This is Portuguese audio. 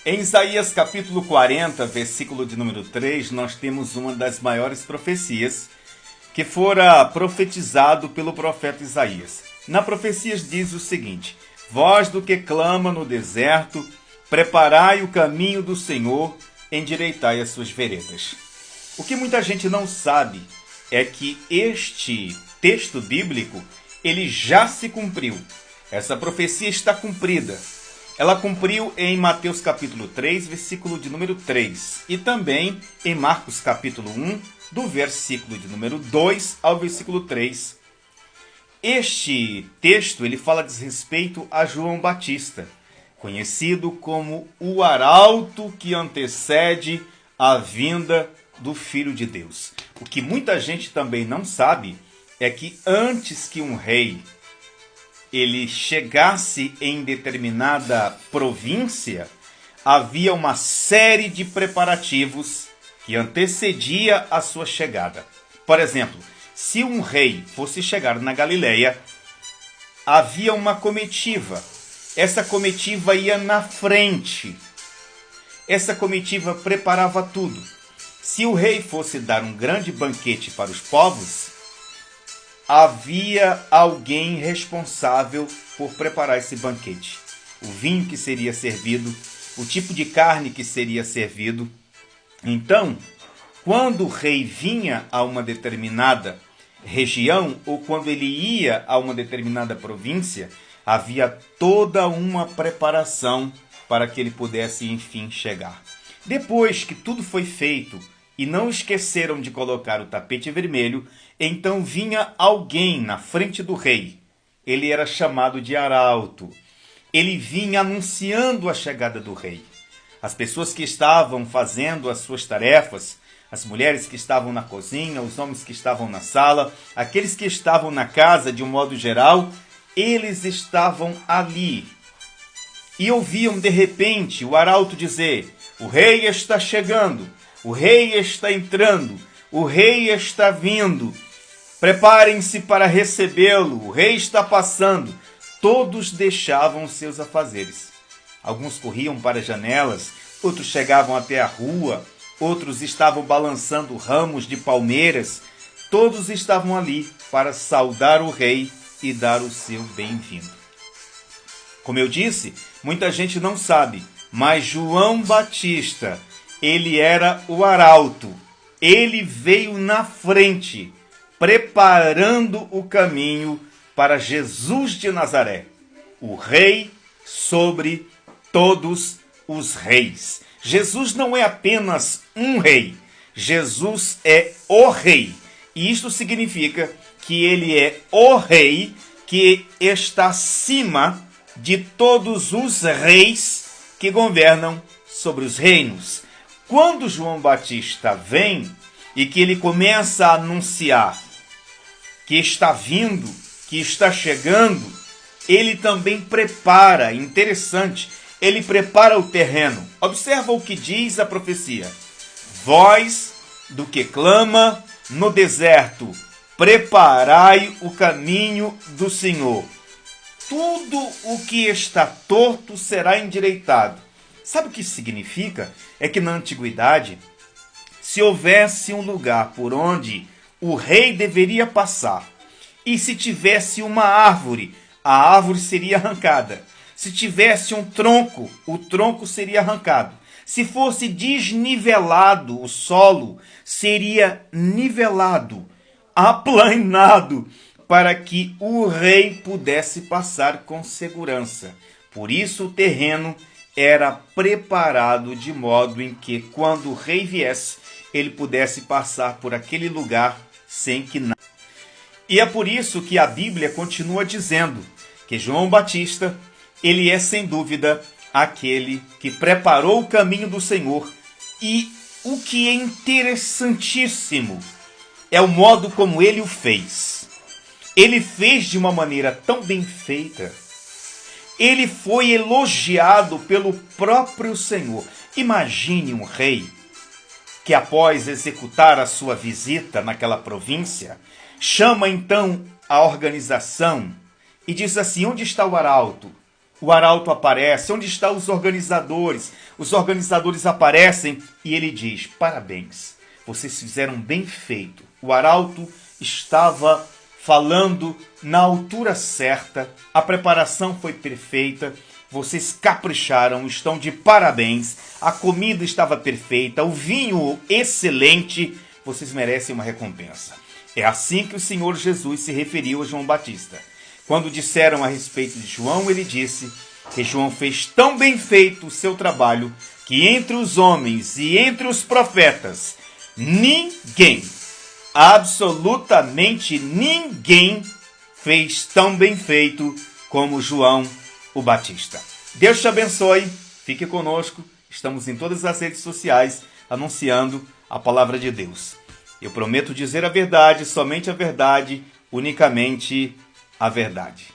Em Isaías capítulo 40, versículo de número 3, nós temos uma das maiores profecias que fora profetizado pelo profeta Isaías. Na profecia diz o seguinte: voz do que clama no deserto, preparai o caminho do Senhor, endireitai as suas veredas. O que muita gente não sabe é que este texto bíblico, ele já se cumpriu. Essa profecia está cumprida. Ela cumpriu em Mateus capítulo 3, versículo de número 3. E também em Marcos capítulo 1, do versículo de número 2 ao versículo 3. Este texto ele fala de respeito a João Batista, conhecido como o arauto que antecede a vinda do Filho de Deus. O que muita gente também não sabe é que antes que um rei ele chegasse em determinada província, havia uma série de preparativos que antecedia a sua chegada. Por exemplo, se um rei fosse chegar na Galileia, havia uma comitiva. Essa comitiva ia na frente. Essa comitiva preparava tudo. Se o rei fosse dar um grande banquete para os povos, havia alguém responsável por preparar esse banquete. O vinho que seria servido, o tipo de carne que seria servido. Então, quando o rei vinha a uma determinada região, ou quando ele ia a uma determinada província, havia toda uma preparação para que ele pudesse, enfim, chegar. Depois que tudo foi feito e não esqueceram de colocar o tapete vermelho, então vinha alguém na frente do rei. Ele era chamado de arauto. Ele vinha anunciando a chegada do rei. As pessoas que estavam fazendo as suas tarefas, as mulheres que estavam na cozinha, os homens que estavam na sala, aqueles que estavam na casa de um modo geral, eles estavam ali. E ouviam de repente o arauto dizer: o rei está chegando, o rei está entrando, o rei está vindo. Preparem-se para recebê-lo, o rei está passando. Todos deixavam seus afazeres. Alguns corriam para as janelas, outros chegavam até a rua, outros estavam balançando ramos de palmeiras. Todos estavam ali para saudar o rei e dar o seu bem-vindo. Como eu disse, muita gente não sabe, mas João Batista, ele era o arauto. Ele veio na frente, preparando o caminho para Jesus de Nazaré, o rei sobre todos os reis. Jesus não é apenas um rei, Jesus é o rei. E isto significa que ele é o rei que está acima de todos os reis que governam sobre os reinos. Quando João Batista vem e que ele começa a anunciar que está vindo, que está chegando, ele também prepara, interessante, ele prepara o terreno. Observa o que diz a profecia: voz do que clama no deserto, preparai o caminho do Senhor. Tudo o que está torto será endireitado. Sabe o que isso significa? É que na antiguidade, se houvesse um lugar por onde o rei deveria passar, e se tivesse uma árvore, a árvore seria arrancada. Se tivesse um tronco, o tronco seria arrancado. Se fosse desnivelado o solo, seria nivelado, aplanado, para que o rei pudesse passar com segurança. Por isso o terreno era preparado de modo em que, quando o rei viesse, ele pudesse passar por aquele lugar sem que nada. E é por isso que a Bíblia continua dizendo que João Batista, ele é sem dúvida aquele que preparou o caminho do Senhor. E o que é interessantíssimo é o modo como ele o fez. Ele fez de uma maneira tão bem feita. Ele foi elogiado pelo próprio Senhor. Imagine um rei que, após executar a sua visita naquela província, chama então a organização e diz assim: onde está o arauto? o arauto aparece. Onde estão os organizadores? Os organizadores aparecem e ele diz: parabéns, vocês fizeram bem feito. O arauto estava falando na altura certa, a preparação foi perfeita, vocês capricharam, estão de parabéns, a comida estava perfeita, o vinho excelente, vocês merecem uma recompensa. É assim que o Senhor Jesus se referiu a João Batista. Quando disseram a respeito de João, ele disse que João fez tão bem feito o seu trabalho que entre os homens e entre os profetas, ninguém, absolutamente ninguém, fez tão bem feito como João o Batista. Deus te abençoe, fique conosco, estamos em todas as redes sociais anunciando a palavra de Deus. Eu prometo dizer a verdade, somente a verdade, unicamente a verdade.